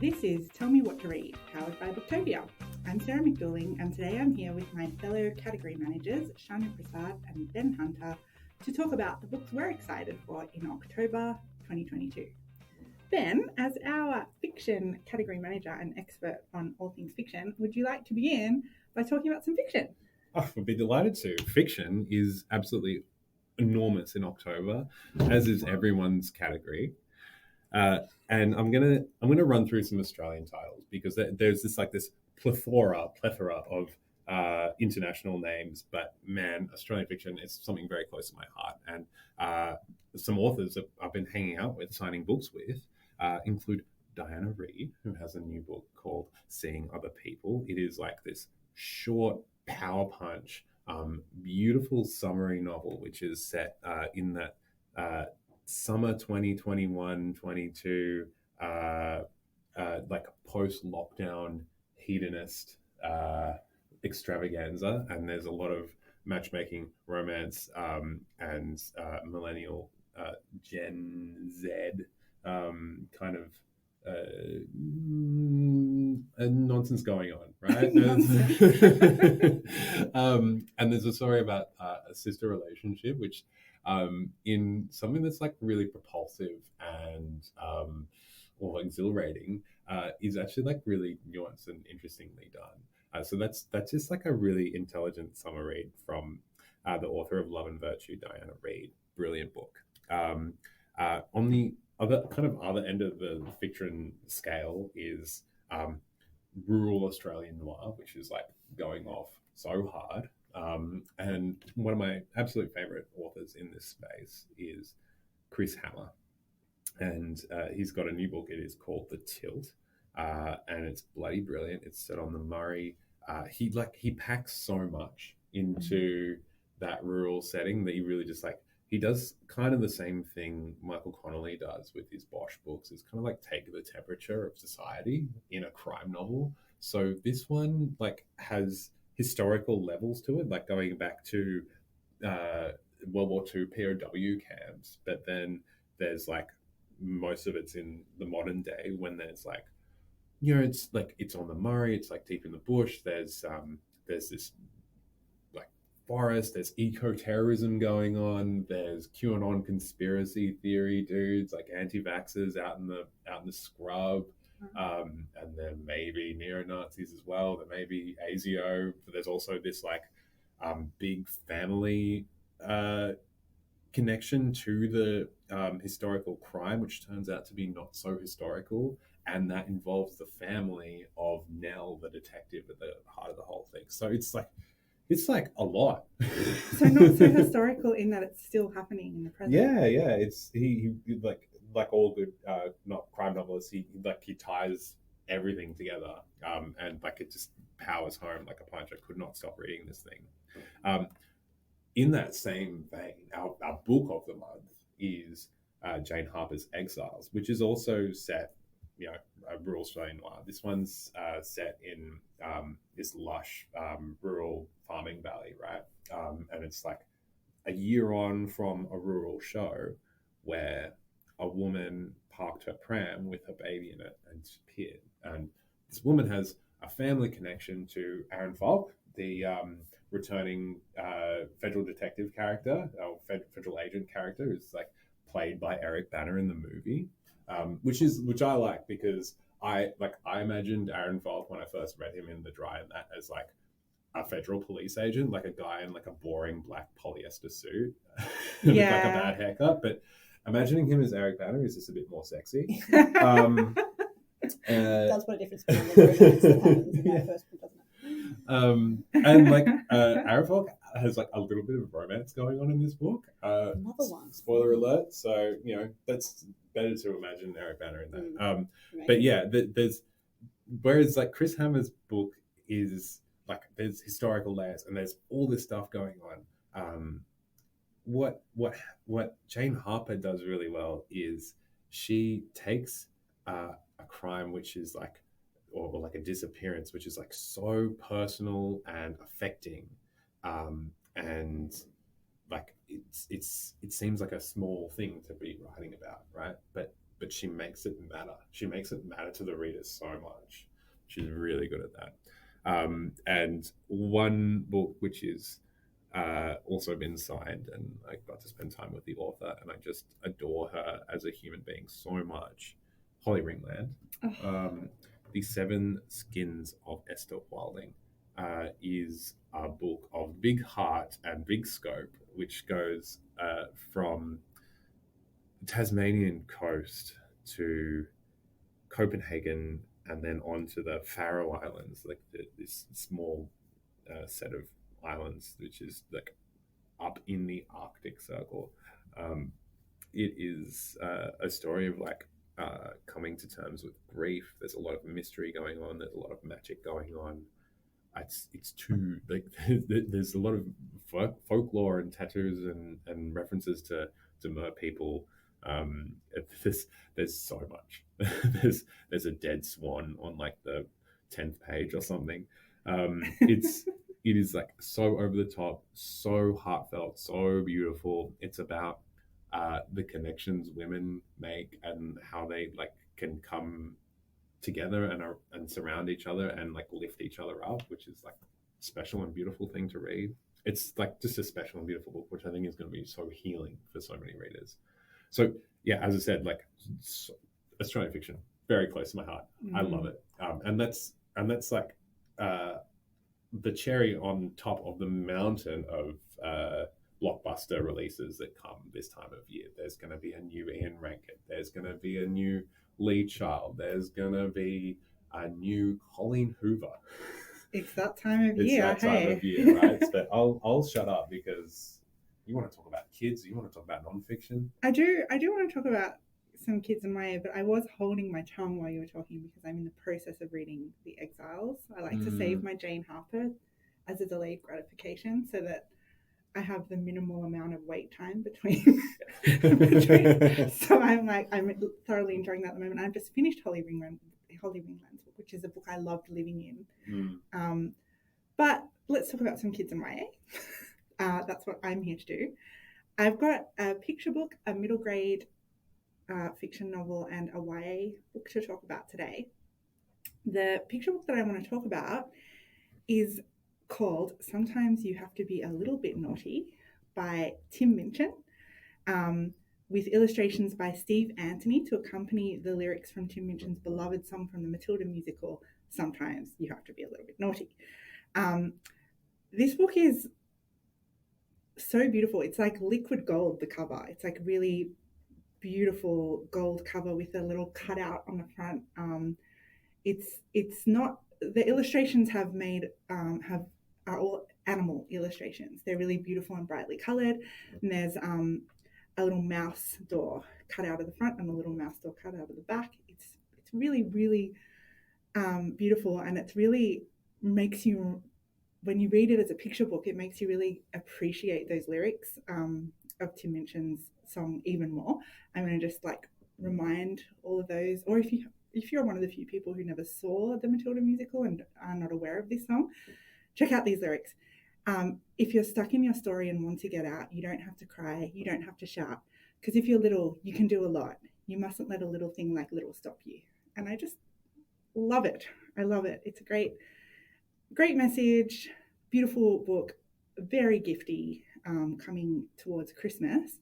This is Tell Me What to Read, powered by Booktopia. I'm Sarah McDuling, and today I'm here with my fellow category managers, Shanu, Prasad and Ben Hunter, to talk about the books we're excited for in October 2022. Ben, as our fiction category manager and expert on all things fiction, would you like to begin by talking about some fiction? Oh, I'd be delighted to. Fiction is absolutely enormous in October, as is everyone's category. And I'm gonna run through some Australian titles because there's this plethora of international names, but man, Australian fiction is something very close to my heart. And some authors I've been hanging out with, signing books with, include Diana Reid, who has a new book called Seeing Other People. It is like this short power punch, beautiful summery novel, which is set in that summer 2021-22, like a post-lockdown hedonist extravaganza, and there's a lot of matchmaking, romance, and millennial Gen Z kind of nonsense going on, right? And there's a story about a sister relationship, which in something that's like really propulsive and or exhilarating, is actually like really nuanced and interestingly done. So that's just like a really intelligent summer read from the author of Love and Virtue, Diana Reid. Brilliant book. On the other end of the fiction scale is rural Australian noir, which is like going off so hard. And one of my absolute favorite authors in this space is Chris Hammer, and he's got a new book. It is called The Tilt, and it's bloody brilliant. It's set on the Murray. He packs so much into that rural setting that he really just he does kind of the same thing Michael Connolly does with his Bosch books. It's kind of like take the temperature of society in a crime novel. So this one has historical levels to it, like going back to World War II POW camps, but then there's most of it's in the modern day when there's it's on the Murray, it's deep in the bush. There's this forest, there's eco-terrorism going on, there's QAnon conspiracy theory dudes, anti-vaxxers out in the scrub, and then maybe neo-Nazis as well, there may be ASIO, but there's also this big family connection to the historical crime, which turns out to be not so historical, and that involves the family of Nell, the detective, at the heart of the whole thing. So it's a lot. So not so historical in that it's still happening in the present. Yeah. It's he like all good not crime novelists. He ties everything together, and it just powers home like a punch. I could not stop reading this thing. In that same vein, our book of the month is Jane Harper's Exiles, which is also set, a rural Australian noir. This one's set in this lush rural farming valley, right? And it's a year on from a rural show where a woman parked her pram with her baby in it and disappeared. And this woman has a family connection to Aaron Falk, the returning federal detective character, or federal agent character, who's played by Eric Banner in the movie. Which I like because I imagined Aaron Falk when I first read him in The Dry and That as a federal police agent, a guy in a boring black polyester suit with a bad haircut. But imagining him as Eric Banner is just a bit more sexy. That's what a difference between the romance that happens in that first book, doesn't it? And Aaron Falk has a little bit of romance going on in this book. Another one. Spoiler alert. So that's better to imagine Eric Banner in that. Right. But yeah, there's whereas Chris Hammer's book is there's historical layers and there's all this stuff going on. What Jane Harper does really well is she takes a crime which is or a disappearance which is so personal and affecting, and it seems like a small thing to be writing about, right? But but she makes it matter. She makes it matter to the readers so much. She's really good at that. And one book which is also been signed, and I got to spend time with the author, and I just adore her as a human being so much. Holly Ringland. The Seven Skins of Esther Wilding is a book of big heart and big scope, which goes from the Tasmanian coast to Copenhagen and then on to the Faroe Islands, like this small set of islands, which is like up in the Arctic Circle. It is a story of like coming to terms with grief. There's a lot of mystery going on. There's a lot of magic going on. It's too like there's a lot of folklore and tattoos and references to mer people. There's so much. there's a dead swan on like the 10th page or something. It is like so over the top, so heartfelt, so beautiful. It's about the connections women make and how they like can come together and surround each other and like lift each other up, which is like a special and beautiful thing to read. It's like just a special and beautiful book, which I think is going to be so healing for so many readers. So yeah, as I said, like Australian fiction, very close to my heart. I love it, and that's like the cherry on top of the mountain of blockbuster releases that come this time of year. There's going to be a new Ian Rankin. There's going to be a new Lee Child. There's going to be a new Colleen Hoover. It's that time of year. It's that time of year, right? But I'll shut up because you want to talk about kids. You want to talk about nonfiction. I do want to talk about some kids in my ear, but I was holding my tongue while you were talking because I'm in the process of reading The Exiles. I like to save my Jane Harper as a delayed gratification so that I have the minimal amount of wait time between. So I'm thoroughly enjoying that at the moment. I've just finished Holly Ringland's book, which is a book I loved living in. But let's talk about some kids in my ear. That's what I'm here to do. I've got a picture book, a middle grade fiction novel, and a YA book to talk about today. The picture book that I want to talk about is called Sometimes You Have to Be a Little Bit Naughty by Tame Minchin, with illustrations by Steve Anthony to accompany the lyrics from Tame Minchin's beloved song from the Matilda musical, Sometimes You Have to Be a Little Bit Naughty. This book is so beautiful. It's like liquid gold, the cover. It's like really beautiful gold cover with a little cutout on the front. It's not, the illustrations are all animal illustrations. They're really beautiful and brightly colored, and there's a little mouse door cut out of the front and a little mouse door cut out of the back. It's really, really beautiful, and it really makes you, when you read it as a picture book, it makes you really appreciate those lyrics of Tame Minchin's song even more. I'm going to just like remind all of those, or if you're one of the few people who never saw the Matilda musical and are not aware of this song, check out these lyrics. If you're stuck in your story and want to get out, you don't have to cry, you don't have to shout, because if you're little, you can do a lot. You mustn't let a little thing like little stop you. And I just love it. I love it. It's a great message, beautiful book, very gifty, coming towards Christmas.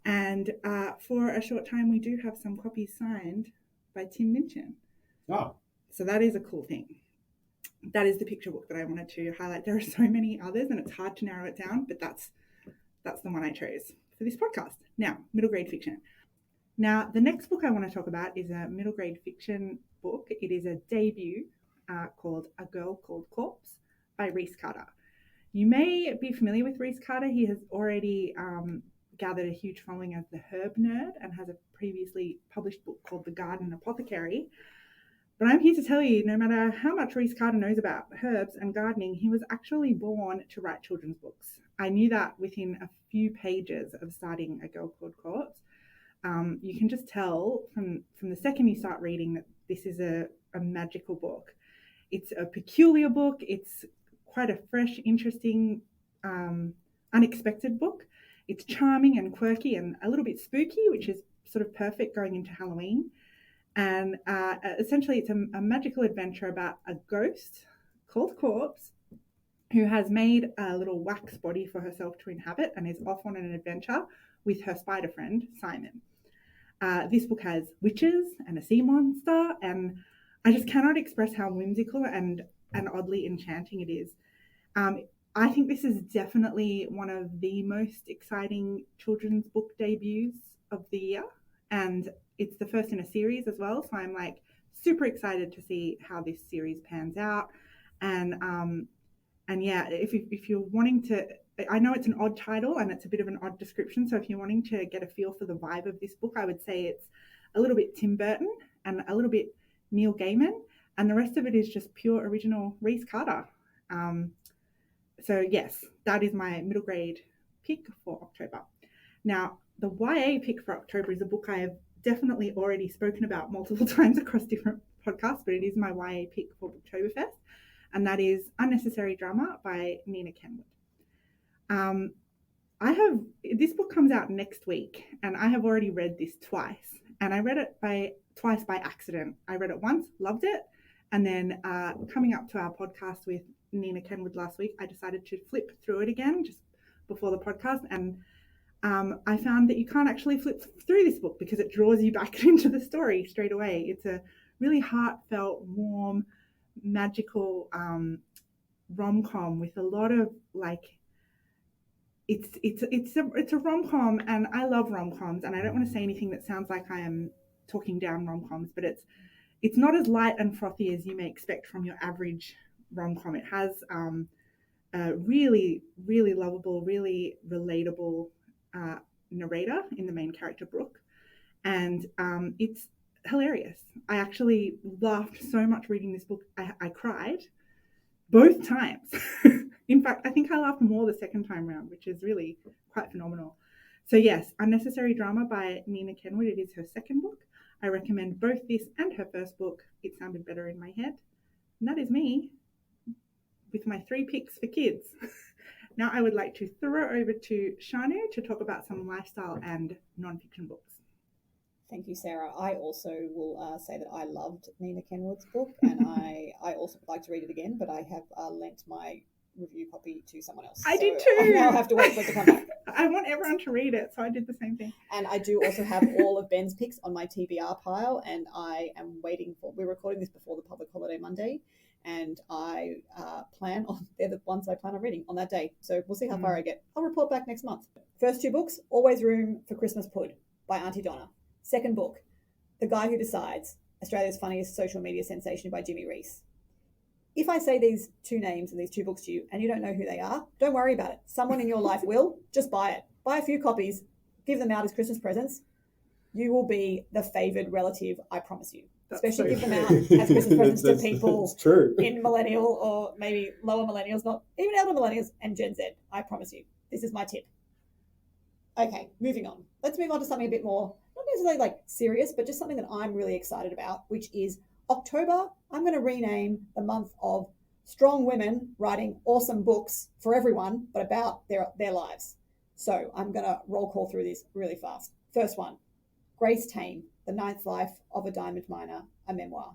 And for a short time, we do have some copies signed by Tame Minchin. Oh. So that is a cool thing. That is the picture book that I wanted to highlight. There are so many others and it's hard to narrow it down, but that's the one I chose for this podcast. Now, middle grade fiction. Now, the next book I want to talk about is a middle grade fiction book. It is a debut called A Girl Called Corpse by Rhys Carter. You may be familiar with Rhys Carter. He has already gathered a huge following as the herb nerd and has a previously published book called The Garden Apothecary. But I'm here to tell you, no matter how much Rhys Carter knows about herbs and gardening, he was actually born to write children's books. I knew that within a few pages of starting A Girl Called Corpse. You can just tell from the second you start reading that this is a magical book. It's a peculiar book. It's quite a fresh, interesting, unexpected book. It's charming and quirky and a little bit spooky, which is sort of perfect going into Halloween. And essentially it's a magical adventure about a ghost called Corpse who has made a little wax body for herself to inhabit and is off on an adventure with her spider friend, Simon. This book has witches and a sea monster, and I just cannot express how whimsical and oddly enchanting it is. I think this is definitely one of the most exciting children's book debuts of the year, and it's the first in a series as well, so I'm like super excited to see how this series pans out. And yeah, if you're wanting to, I know it's an odd title and it's a bit of an odd description, so if you're wanting to get a feel for the vibe of this book, I would say it's a little bit Tim Burton and a little bit Neil Gaiman, and the rest of it is just pure original Rhys Carter. So yes, that is my middle grade pick for October. Now, the YA pick for October is a book I have definitely already spoken about multiple times across different podcasts, but it is my YA pick for Booktoberfest, and that is Unnecessary Drama by Nina Kenwood. This book comes out next week, and I have already read this twice, and I read it twice by accident. I read it once, loved it, and then coming up to our podcast with Nina Kenwood last week, I decided to flip through it again just before the podcast, and I found that you can't actually flip through this book because it draws you back into the story straight away. It's a really heartfelt, warm, magical rom-com with a lot of it's a rom-com, and I love rom-coms, and I don't want to say anything that sounds like I am talking down rom-coms, but it's not as light and frothy as you may expect from your average rom-com. It has a really, really lovable, really relatable narrator in the main character, Brooke, and it's hilarious. I actually laughed so much reading this book. I cried both times. In fact, I think I laughed more the second time round, which is really quite phenomenal. So yes, Unnecessary Drama by Nina Kenwood. It is her second book. I recommend both this and her first book. It sounded better in my head. And that is me with my 3 picks for kids. Now I would like to throw over to Shanu to talk about some lifestyle and nonfiction books. Thank you, Sarah. I also will say that I loved Nina Kenwood's book, and I also would like to read it again, but I have lent my review copy to someone else. I did too. I now have to wait for it to come back. I want everyone to read it, so I did the same thing. And I do also have all of Ben's picks on my TBR pile, and I am waiting for, we're recording this before the public holiday Monday, and I they're the ones I plan on reading on that day. So we'll see how far I get. I'll report back next month. First 2 books, Always Room for Christmas Pud by Auntie Donna. Second book, The Guy Who Decides, Australia's Funniest Social Media Sensation by Jimmy Reese. If I say these 2 names and these 2 books to you and you don't know who they are, don't worry about it. Someone in your life will. Just buy it. Buy a few copies, give them out as Christmas presents. You will be the favoured relative, I promise you. Especially give them out as Christmas presents to people in millennial or maybe lower millennials, not even elder millennials and Gen Z. I promise you. This is my tip. Okay, moving on. Let's move on to something a bit more, not necessarily serious, but just something that I'm really excited about, which is October. I'm going to rename the month of strong women writing awesome books for everyone, but about their lives. So I'm going to roll call through this really fast. First one, Grace Tame, The Ninth Life of a Diamond Miner, a memoir.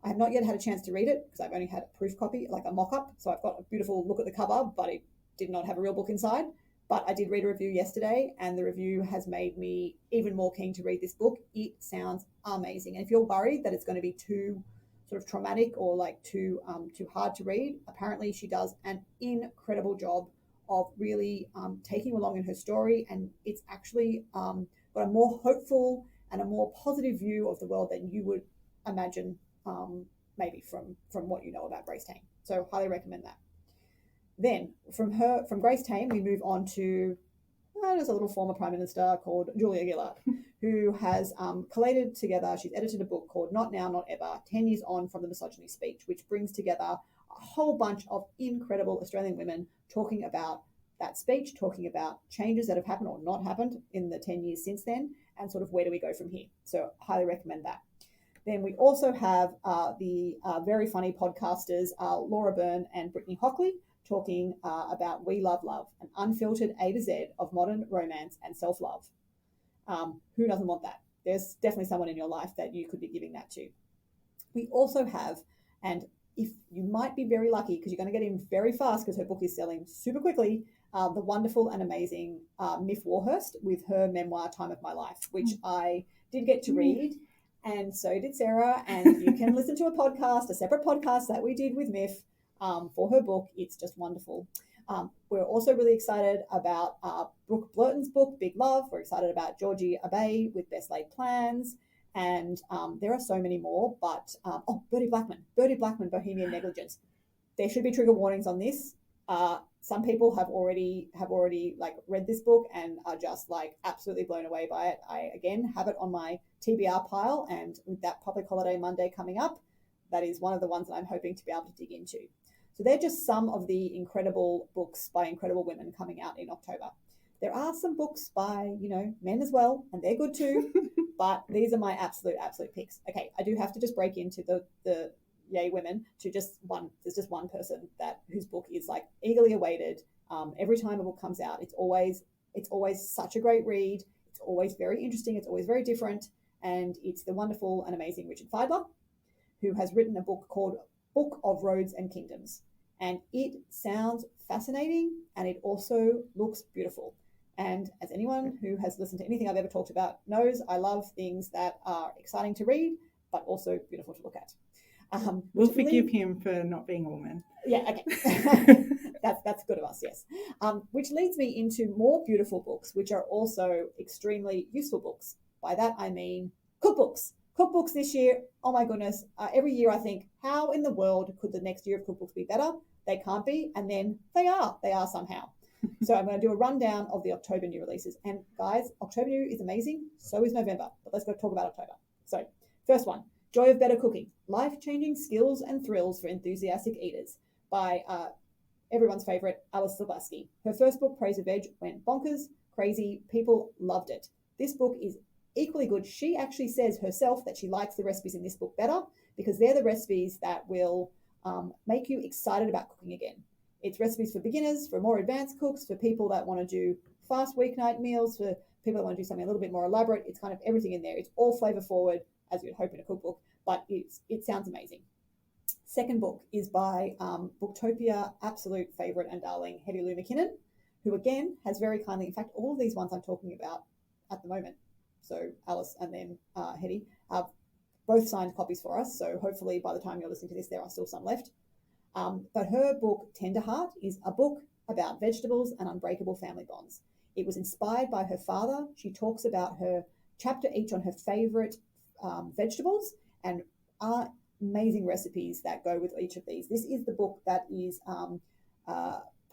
I have not yet had a chance to read it because I've only had a proof copy, like a mock-up. So I've got a beautiful look at the cover, but it did not have a real book inside. But I did read a review yesterday, and the review has made me even more keen to read this book. It sounds amazing. And if you're worried that it's going to be too sort of traumatic or too hard to read, apparently she does an incredible job of really taking you along in her story. And it's actually got a more hopeful and a more positive view of the world than you would imagine maybe from what you know about Grace Tame. So highly recommend that. Then from Grace Tame, we move on to there's a little former Prime Minister called Julia Gillard, who has collated together, she's edited a book called Not Now, Not Ever, 10 Years On from the Misogyny Speech, which brings together a whole bunch of incredible Australian women talking about that speech, talking about changes that have happened or not happened in the 10 years since then, and sort of where do we go from here. So highly recommend that. Then we also have the very funny podcasters Laura Byrne and Brittany Hockley, talking about We Love Love, an unfiltered A to Z of modern romance and self-love. Who doesn't want that? There's definitely someone in your life that you could be giving that to. We also have, and if you might be very lucky because you're going to get in very fast because her book is selling super quickly, the wonderful and amazing Miff Warhurst with her memoir, Time of My Life, which I did get to read, and so did Sarah. And you can listen to a separate podcast that we did with Miff for her book. It's just wonderful. We're also really excited about Brooke Blurton's book, Big Love. We're excited about Georgie Abbey with Best Laid Plans. And there are so many more, but Bertie Blackman, Bohemian Negligence. There should be trigger warnings on this. Some people have already like read this book and are just like absolutely blown away by it. I again have it on my TBR pile, and with that public holiday Monday coming up, that is one of the ones that I'm hoping to be able to dig into. So they're just some of the incredible books by incredible women coming out in October. There are some books by, men as well, and they're good too. But these are my absolute picks. Okay, I do have to just break into the yay women to just one. There's just one person whose book is like eagerly awaited. Every time a book comes out, it's always such a great read. It's always very interesting. It's always very different, and it's the wonderful and amazing Richard Feidler, who has written a book called Book of Roads and Kingdoms, and it sounds fascinating, and it also looks beautiful. And as anyone who has listened to anything I've ever talked about knows, I love things that are exciting to read, but also beautiful to look at. We'll forgive him for not being a woman. Yeah, okay. That's good of us, yes. Which leads me into more beautiful books, which are also extremely useful books. By that, I mean cookbooks. Cookbooks this year, oh my goodness. Every year I think, how in the world could the next year of cookbooks be better? They can't be, and then they are somehow. So I'm going to do a rundown of the October new releases. And guys, October new is amazing. So is November. But let's go talk about October. So first one, Joy of Better Cooking, Life-Changing Skills and Thrills for Enthusiastic Eaters by everyone's favorite, Alice Silversky. Her first book, Praise of Veg, went bonkers, crazy. People loved it. This book is equally good. She actually says herself that she likes the recipes in this book better because they're the recipes that will make you excited about cooking again. It's recipes for beginners, for more advanced cooks, for people that want to do fast weeknight meals, for people that want to do something a little bit more elaborate. It's kind of everything in there. It's all flavor forward, as you'd hope in a cookbook, but it sounds amazing. Second book is by Booktopia absolute favorite and darling, Hetty Lou McKinnon, who again has very kindly, in fact, all of these ones I'm talking about at the moment, so Alice and then Hetty, have both signed copies for us. So hopefully by the time you're listening to this, there are still some left. But her book, Tender Heart, is a book about vegetables and unbreakable family bonds. It was inspired by her father. She talks about her chapter each on her favorite vegetables and amazing recipes that go with each of these. This is the book that is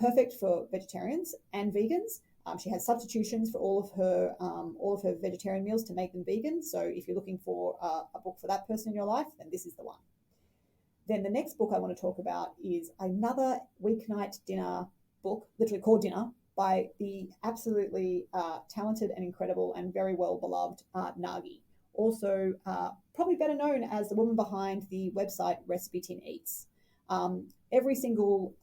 perfect for vegetarians and vegans. She has substitutions for all of her vegetarian meals to make them vegan. So if you're looking for a book for that person in your life, then this is the one. Then the next book I want to talk about is another weeknight dinner book, literally called Dinner, by the absolutely talented and incredible and very well beloved Nagi. Also, probably better known as the woman behind the website Recipe Tin Eats. Every single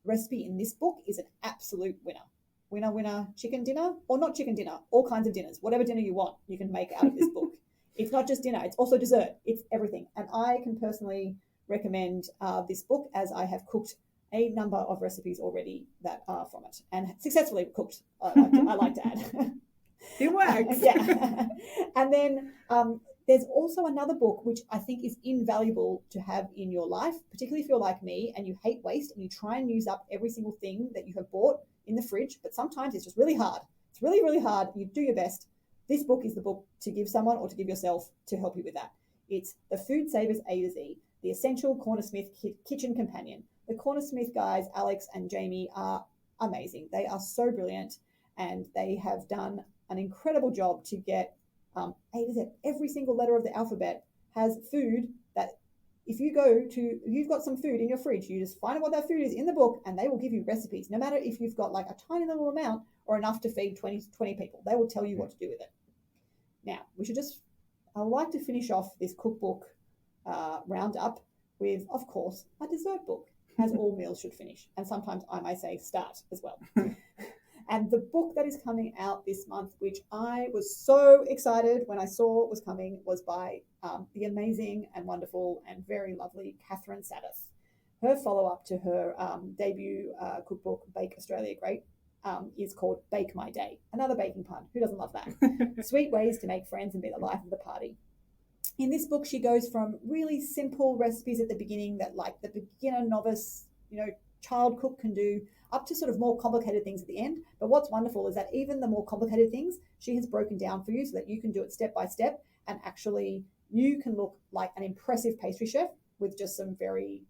recipe in this book is an absolute winner. Winner, chicken dinner, or not chicken dinner, all kinds of dinners. Whatever dinner you want, you can make out of this book. It's not just dinner, it's also dessert. It's everything. And I can personally recommend this book as I have cooked a number of recipes already that are from it and successfully cooked, I like to add. It works. Yeah. And then there's also another book which I think is invaluable to have in your life, particularly if you're like me and you hate waste and you try and use up every single thing that you have bought in the fridge, but sometimes it's just really hard. It's really, really hard. You do your best. This book is the book to give someone or to give yourself to help you with that. It's The Food Savers A to Z, the essential Cornersmith kitchen companion. The Cornersmith guys, Alex and Jamie, are amazing. They are so brilliant, and they have done an incredible job to get A to Z. Every single letter of the alphabet has food that if you've got some food in your fridge, you just find out what that food is in the book, and they will give you recipes, no matter if you've got like a tiny little amount or enough to feed 20 people. They will tell you what to do with it. Now, I would like to finish off this cookbook roundup with, of course, a dessert book, as all meals should finish. And sometimes I may say start as well. And the book that is coming out this month, which I was so excited when I saw was coming, was by the amazing and wonderful and very lovely Catherine Sadeth. Her follow-up to her debut cookbook, Bake Australia Great, is called Bake My Day. Another baking pun. Who doesn't love that? Sweet ways to make friends and be the life of the party. In this book, she goes from really simple recipes at the beginning that like the beginner novice, child cook can do, up to sort of more complicated things at the end. But what's wonderful is that even the more complicated things, she has broken down for you so that you can do it step by step, and actually you can look like an impressive pastry chef with just some very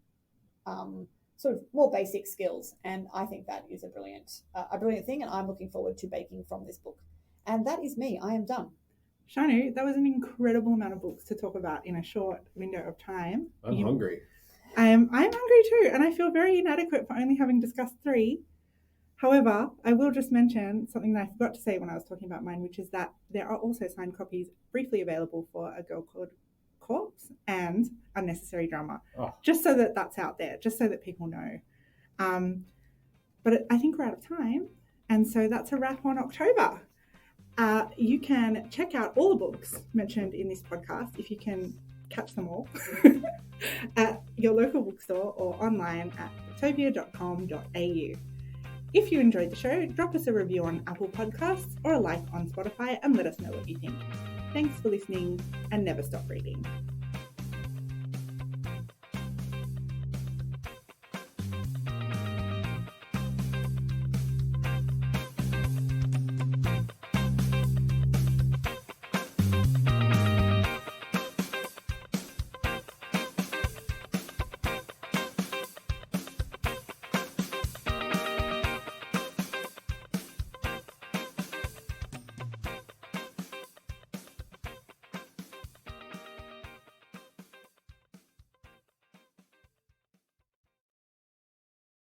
sort of more basic skills. And I think that is a brilliant thing, and I'm looking forward to baking from this book. And that is me. I am done. Shanu, that was an incredible amount of books to talk about in a short window of time. I'm hungry. I'm hungry too, and I feel very inadequate for only having discussed 3. However, I will just mention something that I forgot to say when I was talking about mine, which is that there are also signed copies briefly available for A Girl Called Corpse and Unnecessary Drama, just so that that's out there, just so that people know. But I think we're out of time, and so that's a wrap on October. You can check out all the books mentioned in this podcast, if you can catch them all, at your local bookstore or online at booktopia.com.au. If you enjoyed the show, drop us a review on Apple Podcasts or a like on Spotify and let us know what you think. Thanks for listening, and never stop reading.